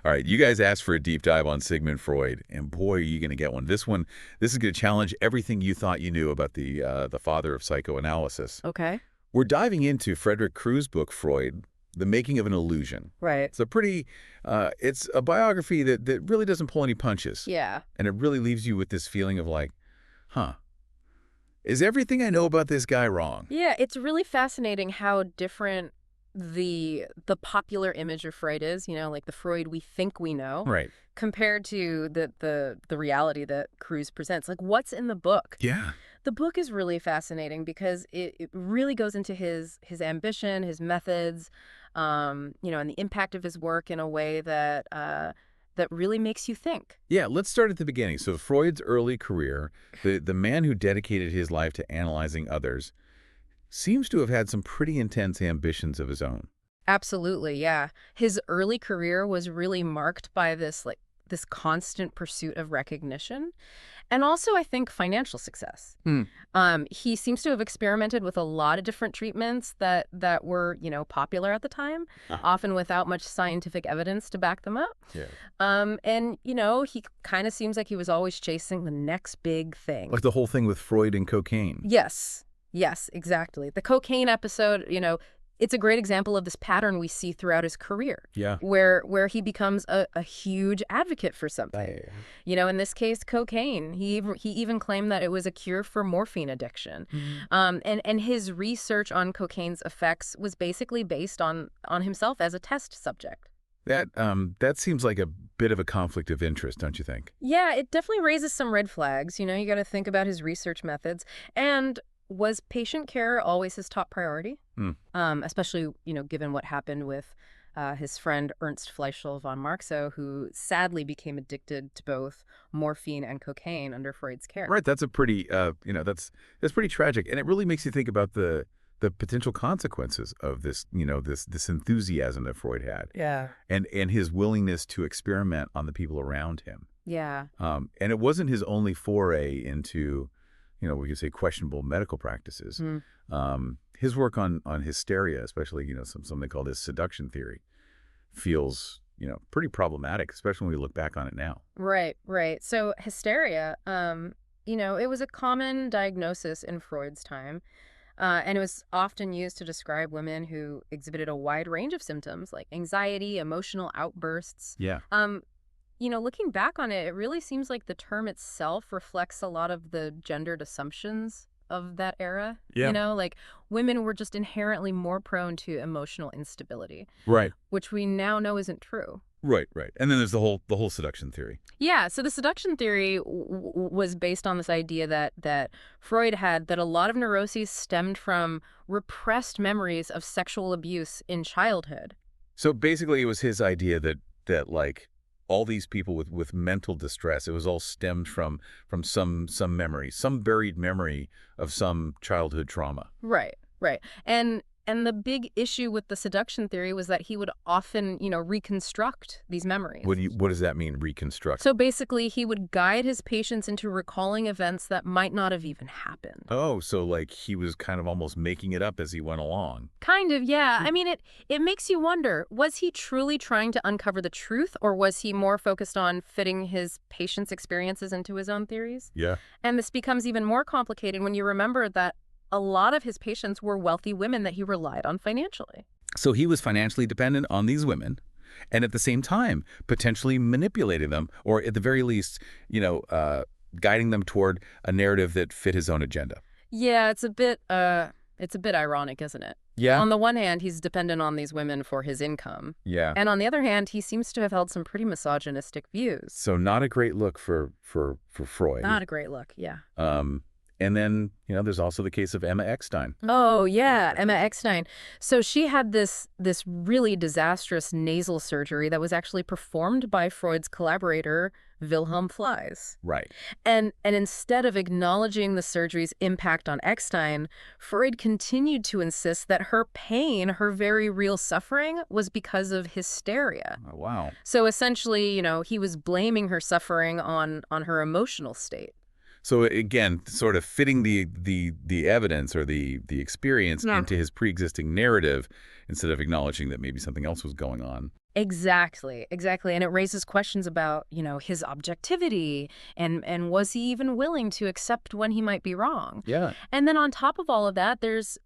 All right, you guys asked for a deep dive on Sigmund Freud, and boy, are you going to get one. This is going to challenge everything you thought you knew about the father of psychoanalysis. Okay. We're diving into Frederick Crews' book, Freud, The Making of an Illusion. Right. It's a biography that really doesn't pull any punches. Yeah. And it really leaves you with this feeling of like, huh, is everything I know about this guy wrong? Yeah, it's really fascinating how different the popular image of Freud is, like the Freud we think we know, Right. compared to the reality that Crews presents. Like, what's in the book? Yeah. The book is really fascinating because it really goes into his ambition, his methods, and the impact of his work in a way that that really makes you think. Yeah, let's start at the beginning. So Freud's early career, the man who dedicated his life to analyzing others, seems to have had some pretty intense ambitions of his own. Absolutely, yeah. His early career was really marked by this constant pursuit of recognition and also, I think, financial success. Hmm. He seems to have experimented with a lot of different treatments that were, popular at the time, often without much scientific evidence to back them up. Yeah. And, he kind of seems like he was always chasing the next big thing. Like the whole thing with Freud and cocaine. Yes. Yes, exactly. The cocaine episode, it's a great example of this pattern we see throughout his career. Yeah. Where he becomes a huge advocate for something. Yeah. In this case, cocaine. He even claimed that it was a cure for morphine addiction. Mm-hmm. And his research on cocaine's effects was basically based on himself as a test subject. That seems like a bit of a conflict of interest, don't you think? Yeah, it definitely raises some red flags. You got to think about his research methods. And was patient care always his top priority? Especially, given what happened with his friend Ernst Fleischl von Marxow, who sadly became addicted to both morphine and cocaine under Freud's care. Right. That's a pretty, that's pretty tragic, and it really makes you think about the potential consequences of this, this enthusiasm that Freud had. Yeah. And his willingness to experiment on the people around him. Yeah. And it wasn't his only foray into, we could say questionable medical practices. His work on hysteria, especially, something called his seduction theory, feels, pretty problematic, especially when we look back on it now. Right, right. So hysteria, it was a common diagnosis in Freud's time. And it was often used to describe women who exhibited a wide range of symptoms like anxiety, emotional outbursts. Yeah. Looking back on it, it really seems like the term itself reflects a lot of the gendered assumptions of that era. Yeah. Like women were just inherently more prone to emotional instability. Right. Which we now know isn't true. Right, right. And then there's the whole seduction theory. Yeah, so the seduction theory was based on this idea that Freud had that a lot of neuroses stemmed from repressed memories of sexual abuse in childhood. So basically it was his idea that like all these people with mental distress, it was all stemmed from some memory, some buried memory of some childhood trauma. Right, right. And the big issue with the seduction theory was that he would often, reconstruct these memories. What does that mean, reconstruct? So basically, he would guide his patients into recalling events that might not have even happened. Oh, so like he was kind of almost making it up as he went along. Kind of, yeah. I mean, it makes you wonder, was he truly trying to uncover the truth, or was he more focused on fitting his patients' experiences into his own theories? Yeah. And this becomes even more complicated when you remember that a lot of his patients were wealthy women that he relied on financially. So he was financially dependent on these women and at the same time potentially manipulating them, or at the very least, guiding them toward a narrative that fit his own agenda. Yeah, it's a bit ironic, isn't it? Yeah. On the one hand, he's dependent on these women for his income. Yeah. And on the other hand, he seems to have held some pretty misogynistic views. So not a great look for Freud. Not a great look, yeah. And then, there's also the case of Emma Eckstein. Oh, yeah, Emma Eckstein. So she had this really disastrous nasal surgery that was actually performed by Freud's collaborator, Wilhelm Flies. Right. And instead of acknowledging the surgery's impact on Eckstein, Freud continued to insist that her pain, her very real suffering, was because of hysteria. Oh, wow. So essentially, he was blaming her suffering on her emotional state. So again, sort of fitting the evidence or the experience into his pre-existing narrative instead of acknowledging that maybe something else was going on. Exactly, exactly. And it raises questions about, his objectivity and was he even willing to accept when he might be wrong? Yeah. And then on top of all of that, there's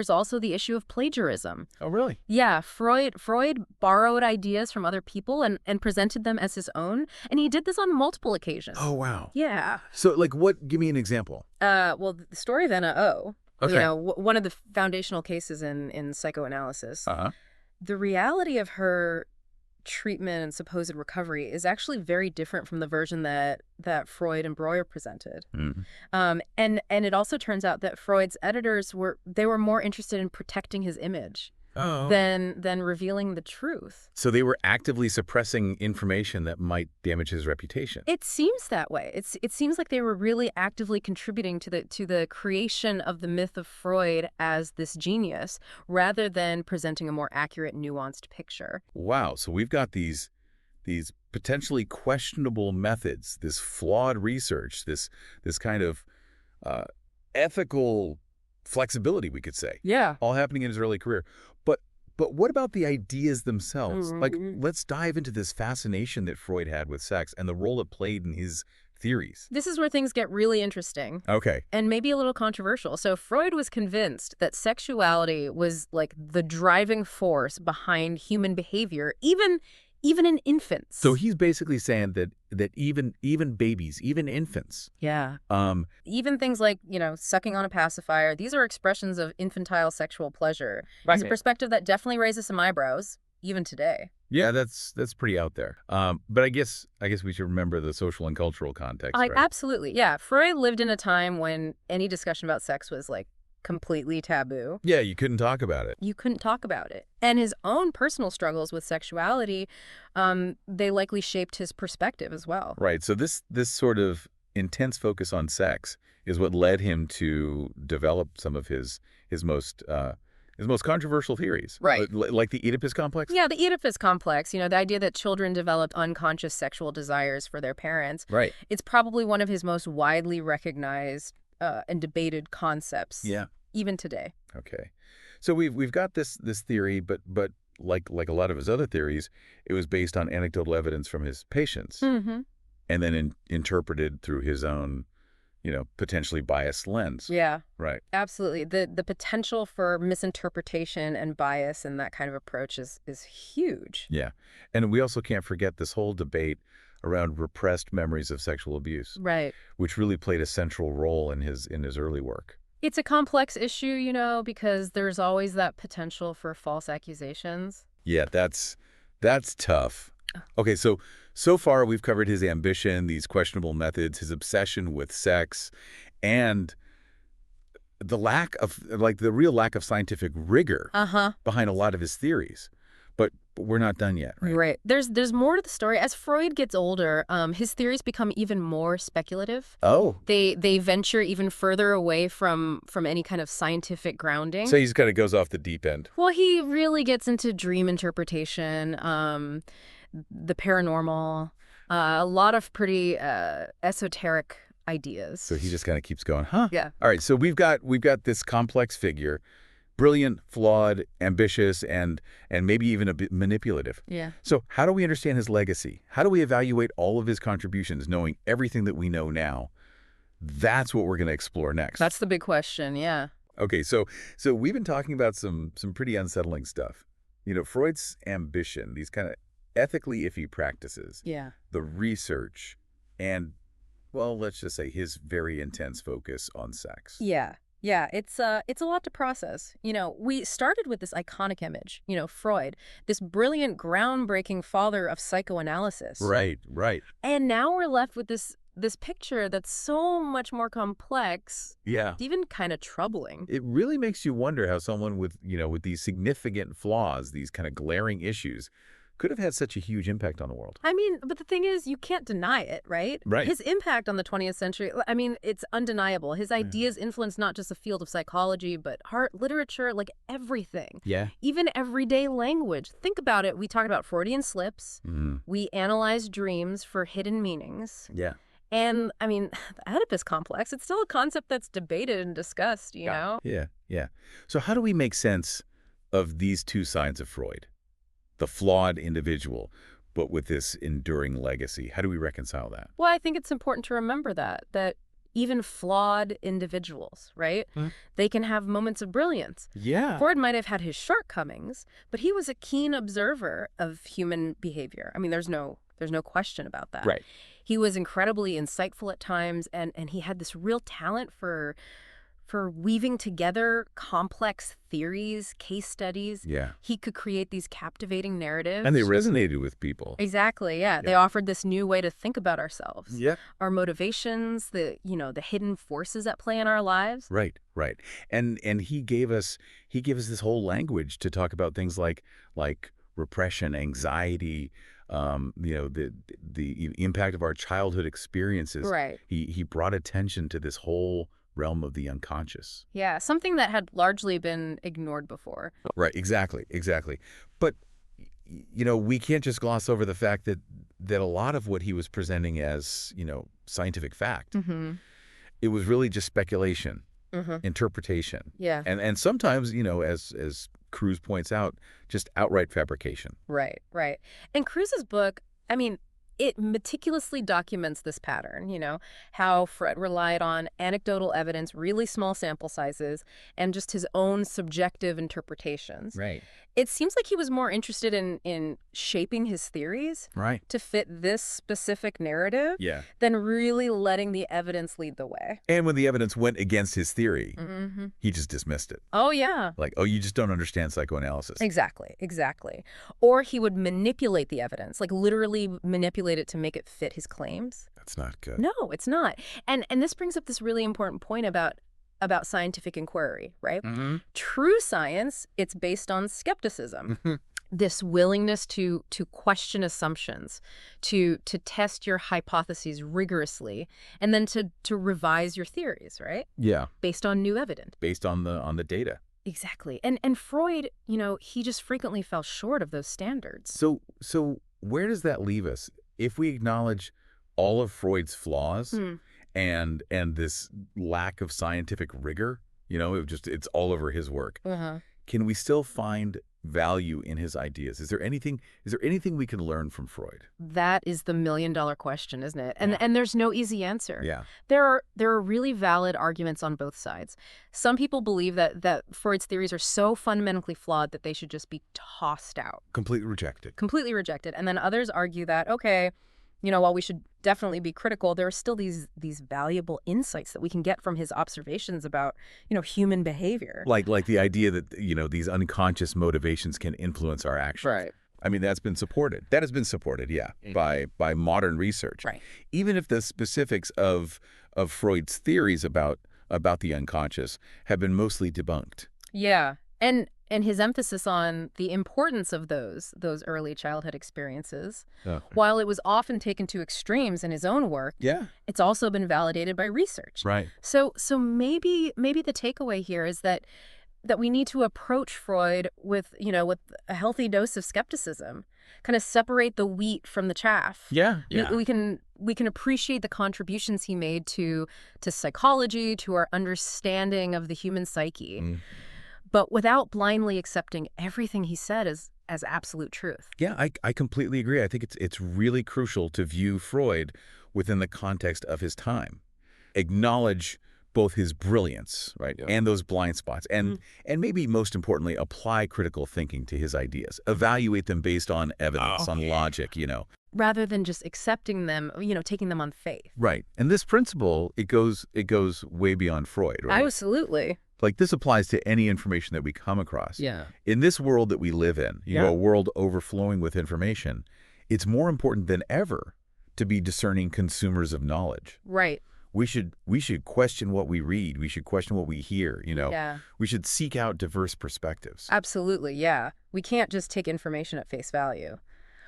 also the issue of plagiarism. Oh, really? Yeah, Freud borrowed ideas from other people and presented them as his own, and he did this on multiple occasions. Oh, wow. Yeah. So, like, give me an example. Well, the story of Anna O, Okay. one of the foundational cases in psychoanalysis, Uh-huh. the reality of her treatment and supposed recovery is actually very different from the version that Freud and Breuer presented. Mm-hmm. And it also turns out that Freud's editors were more interested in protecting his image than revealing the truth. So they were actively suppressing information that might damage his reputation. It seems that way. It seems like they were really actively contributing to the creation of the myth of Freud as this genius, rather than presenting a more accurate, nuanced picture. Wow. So we've got these potentially questionable methods, this flawed research, this kind of ethical flexibility, we could say. Yeah. All happening in his early career. But what about the ideas themselves? Mm-hmm. Like, let's dive into this fascination that Freud had with sex and the role it played in his theories. This is where things get really interesting. Okay. And maybe a little controversial. So Freud was convinced that sexuality was like the driving force behind human behavior, even in infants. So he's basically saying that even babies, even infants. Yeah. Even things like, sucking on a pacifier, these are expressions of infantile sexual pleasure. Right. It's a perspective that definitely raises some eyebrows, even today. Yeah, that's pretty out there. But I guess we should remember the social and cultural context, right? Absolutely. Yeah. Freud lived in a time when any discussion about sex was like completely taboo. Yeah, you couldn't talk about it. You couldn't talk about it. And his own personal struggles with sexuality, they likely shaped his perspective as well. Right. So this sort of intense focus on sex is what led him to develop some of his most controversial theories. Right. Like the Oedipus complex? Yeah, the Oedipus complex, the idea that children developed unconscious sexual desires for their parents. Right. It's probably one of his most widely recognized and debated concepts. Yeah. Even today. Okay. So we've got this theory, but like a lot of his other theories, it was based on anecdotal evidence from his patients, Mm-hmm. and then interpreted through his own, potentially biased lens. Yeah. Right. Absolutely. The potential for misinterpretation and bias in that kind of approach is huge. Yeah. And we also can't forget this whole debate around repressed memories of sexual abuse. Right. Which really played a central role in his early work. It's a complex issue, because there's always that potential for false accusations. Yeah, that's tough. Okay, so far we've covered his ambition, these questionable methods, his obsession with sex, and the real lack of scientific rigor behind a lot of his theories. But we're not done yet, right? Right. There's more to the story. As Freud gets older, his theories become even more speculative. Oh. They venture even further away from any kind of scientific grounding. So he just kind of goes off the deep end. Well, he really gets into dream interpretation, the paranormal, a lot of pretty esoteric ideas. So he just kind of keeps going, huh? Yeah. All right, so we've got this complex figure, brilliant, flawed, ambitious, and maybe even a bit manipulative. Yeah. So how do we understand his legacy? How do we evaluate all of his contributions, knowing everything that we know now? That's what we're going to explore next. That's the big question, yeah. Okay, so we've been talking about some pretty unsettling stuff. Freud's ambition, these kind of ethically iffy practices, Yeah. the research, and, well, let's just say his very intense focus on sex. Yeah. Yeah, it's a lot to process. We started with this iconic image, Freud, this brilliant, groundbreaking father of psychoanalysis. Right. And now we're left with this picture that's so much more complex. Yeah. Even kind of troubling. It really makes you wonder how someone with these significant flaws, these kind of glaring issues, could have had such a huge impact on the world. I mean, but the thing is, you can't deny it, right? Right. His impact on the 20th century, it's undeniable. His ideas influenced not just the field of psychology, but art, literature, like everything. Yeah. Even everyday language. Think about it. We talked about Freudian slips. Mm-hmm. We analyzed dreams for hidden meanings. Yeah. And, the Oedipus complex, it's still a concept that's debated and discussed, you know? Yeah. So how do we make sense of these two sides of Freud? the flawed individual, but with this enduring legacy. How do we reconcile that? Well, I think it's important to remember that even flawed individuals, right? They can have moments of brilliance. Yeah. Freud might have had his shortcomings, but he was a keen observer of human behavior. I mean, there's no question about that. Right. He was incredibly insightful at times, and he had this real talent for weaving together complex theories, case studies. Yeah. He could create these captivating narratives. And they resonated with people. Exactly, yeah. They offered this new way to think about ourselves. Yeah. Our motivations, the hidden forces at play in our lives. Right, right. And he gave us this whole language to talk about things like repression, anxiety, the impact of our childhood experiences. Right. He brought attention to this whole realm of the unconscious. Yeah, something that had largely been ignored before. Right, exactly. But we can't just gloss over the fact that a lot of what he was presenting as, scientific fact, it was really just speculation, interpretation. Yeah. And sometimes, as Crews points out, just outright fabrication. Right. And Crews's book, I mean, it meticulously documents this pattern, how Fred relied on anecdotal evidence, really small sample sizes, and just his own subjective interpretations. Right. It seems like he was more interested in shaping his theories to fit this specific narrative than really letting the evidence lead the way. And when the evidence went against his theory, he just dismissed it. Oh, yeah. Like, oh, you just don't understand psychoanalysis. Exactly. Or he would manipulate the evidence, like literally manipulate it to make it fit his claims. That's not good. No, it's not. And this brings up this really important point about scientific inquiry, right? True science, it's based on skepticism. This willingness to question assumptions, to test your hypotheses rigorously, and then to revise your theories, right? Yeah. Based on new evidence. Based on the data. Exactly. And Freud, he just frequently fell short of those standards. So where does that leave us? If we acknowledge all of Freud's flaws and this lack of scientific rigor, it's all over his work. Can we still find value in his ideas? Is there anything we can learn from Freud? That is the million-dollar question, isn't it? And there's no easy answer. Yeah. There are really valid arguments on both sides. Some people believe that Freud's theories are so fundamentally flawed that they should just be tossed out. Completely rejected. And then others argue that, okay, while we should definitely be critical, there are still these valuable insights that we can get from his observations about, human behavior. Like the idea that, these unconscious motivations can influence our actions. Right. I mean, that's been supported. That has been supported, yeah, by modern research. Right. Even if the specifics of Freud's theories about the unconscious have been mostly debunked. Yeah. And his emphasis on the importance of those early childhood experiences, while it was often taken to extremes in his own work, it's also been validated by research. Right. So maybe the takeaway here is that we need to approach Freud with a healthy dose of skepticism, kind of separate the wheat from the chaff. Yeah. We can appreciate the contributions he made to psychology, to our understanding of the human psyche. But without blindly accepting everything he said as absolute truth. Yeah, I completely agree. I think it's really crucial to view Freud within the context of his time. Acknowledge both his brilliance, right, and those blind spots, and maybe most importantly, apply critical thinking to his ideas. Evaluate them based on evidence, on logic, Rather than just accepting them, taking them on faith. Right. And this principle, it goes way beyond Freud, right? Absolutely. Like, this applies to any information that we come across. Yeah. In this world that we live in, a world overflowing with information, it's more important than ever to be discerning consumers of knowledge. Right. We should question what we read. We should question what we hear, Yeah. We should seek out diverse perspectives. Absolutely, yeah. We can't just take information at face value.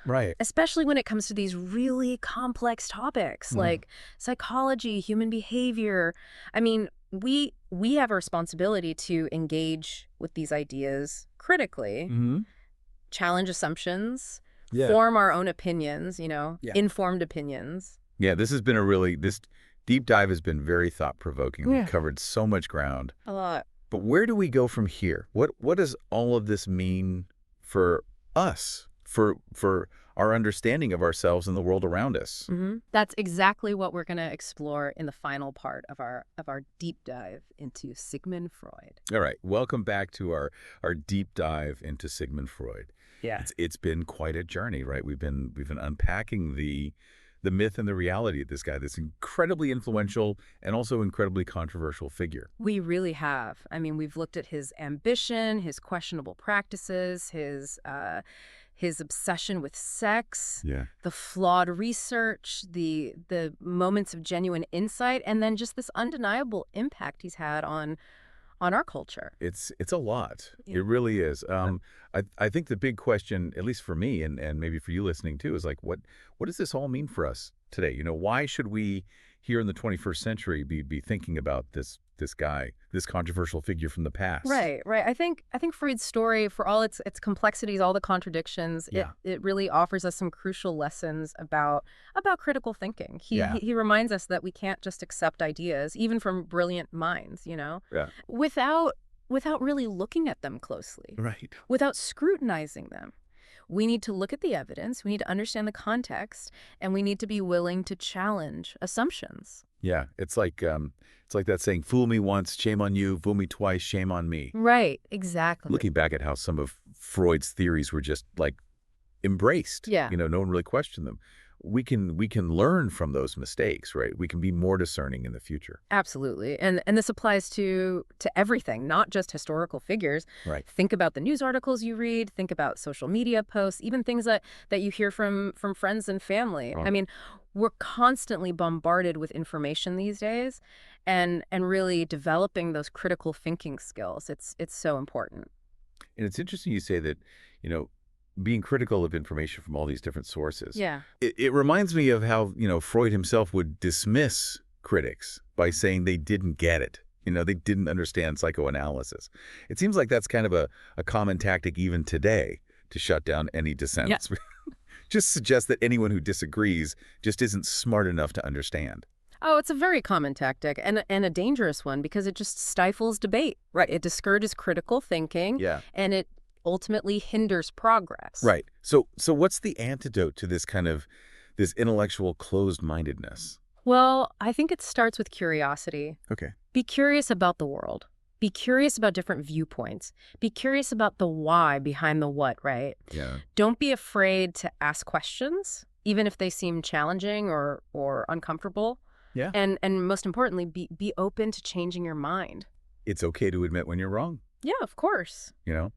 Right. Especially when it comes to these really complex topics like psychology, human behavior. I mean, we have a responsibility to engage with these ideas critically, challenge assumptions, form our own opinions, informed opinions. Yeah, this deep dive has been very thought-provoking. We've covered so much ground. A lot. But where do we go from here? What does all of this mean for us? for our understanding of ourselves and the world around us. That's exactly what we're going to explore in the final part of our deep dive into Sigmund Freud. All right, welcome back to our deep dive into Sigmund Freud. Yeah. It's been quite a journey, right? We've been unpacking the myth and the reality of this guy, this incredibly influential and also incredibly controversial figure. We really have. I mean, we've looked at his ambition, his questionable practices, his obsession with sex, the flawed research, the moments of genuine insight, and then just this undeniable impact he's had on our culture. It's a lot. Yeah. It really is. I think the big question, at least for me and maybe for you listening too, is like, what does this all mean for us today? You know, why should we here in the 21st century be thinking about this guy, this controversial figure from the past? Right. I think Freud's story, for all its complexities, all the contradictions, it really offers us some crucial lessons about critical thinking. He reminds us that we can't just accept ideas, even from brilliant minds, without really looking at them closely. Right. Without scrutinizing them. We need to look at the evidence, we need to understand the context, and we need to be willing to challenge assumptions. Yeah, it's like that saying, fool me once, shame on you, fool me twice, shame on me. Right, exactly. Looking back at how some of Freud's theories were just like embraced. Yeah. No one really questioned them. We can learn from those mistakes, right? We can be more discerning in the future. Absolutely. And this applies to everything, not just historical figures. Right. Think about the news articles you read, think about social media posts, even things that you hear from friends and family. Right. I mean, we're constantly bombarded with information these days, and really developing those critical thinking skills. It's so important. And it's interesting you say that, being critical of information from all these different sources. Yeah. It reminds me of how, Freud himself would dismiss critics by saying they didn't get it. They didn't understand psychoanalysis. It seems like that's kind of a common tactic even today to shut down any dissents. Yeah. Just suggests that anyone who disagrees just isn't smart enough to understand. Oh, it's a very common tactic and a dangerous one because it just stifles debate. Right. It discourages critical thinking. Yeah. And it ultimately hinders progress. Right. So what's the antidote to this this intellectual closed-mindedness? Well, I think it starts with curiosity. Okay. Be curious about the world. Be curious about different viewpoints. Be curious about the why behind the what, right? Yeah. Don't be afraid to ask questions, even if they seem challenging or uncomfortable. Yeah. And most importantly, be open to changing your mind. It's okay to admit when you're wrong. Yeah, of course.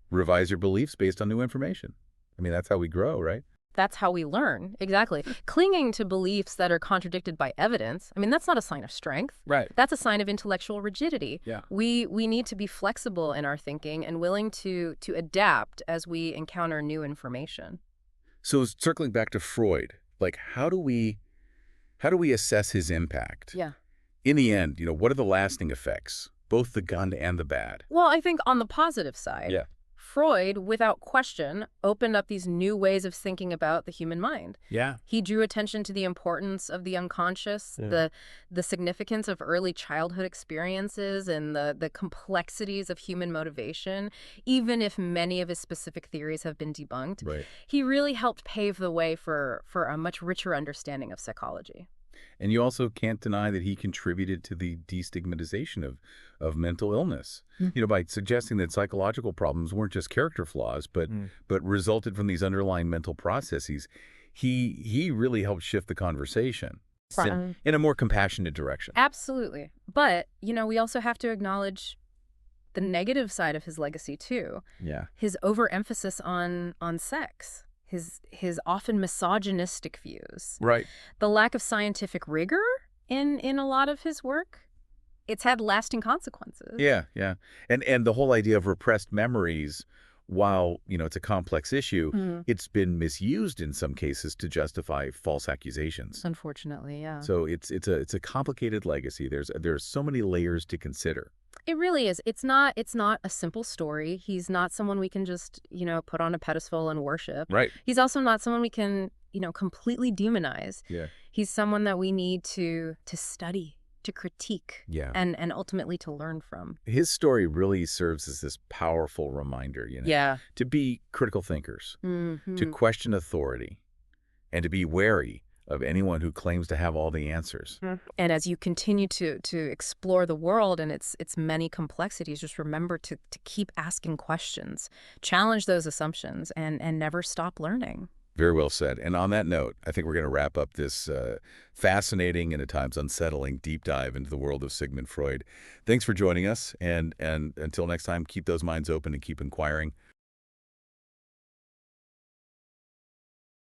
Revise your beliefs based on new information. I mean, that's how we grow, right? That's how we learn. Exactly. Clinging to beliefs that are contradicted by evidence, I mean, that's not a sign of strength. Right. That's a sign of intellectual rigidity. Yeah. We need to be flexible in our thinking and willing to adapt as we encounter new information. So circling back to Freud, like how do we assess his impact? Yeah. In the end, what are the lasting effects? Both the good and the bad. Well, I think on the positive side, Freud, without question, opened up these new ways of thinking about the human mind. Yeah. He drew attention to the importance of the unconscious, the significance of early childhood experiences, and the complexities of human motivation, even if many of his specific theories have been debunked. Right. He really helped pave the way for a much richer understanding of psychology. And you also can't deny that he contributed to the destigmatization of mental illness, by suggesting that psychological problems weren't just character flaws, but resulted from these underlying mental processes. He really helped shift the conversation in a more compassionate direction. Absolutely. But, we also have to acknowledge the negative side of his legacy, too. Yeah. His overemphasis on sex. His often misogynistic views. Right. The lack of scientific rigor in a lot of his work. It's had lasting consequences. Yeah. And the whole idea of repressed memories, while, it's a complex issue, it's been misused in some cases to justify false accusations. Unfortunately, yeah. So it's a complicated legacy. There's so many layers to consider. It really is. It's not a simple story. He's not someone we can just, put on a pedestal and worship. Right. He's also not someone we can, completely demonize. Yeah. He's someone that we need to study, to critique Yeah. and ultimately to learn from. His story really serves as this powerful reminder, Yeah. to be critical thinkers, to question authority, and to be wary of anyone who claims to have all the answers. And as you continue to explore the world and its many complexities, just remember to keep asking questions, challenge those assumptions, and never stop learning. Very well said. And on that note, I think we're going to wrap up this fascinating and at times unsettling deep dive into the world of Sigmund Freud. Thanks for joining us. And until next time, keep those minds open and keep inquiring.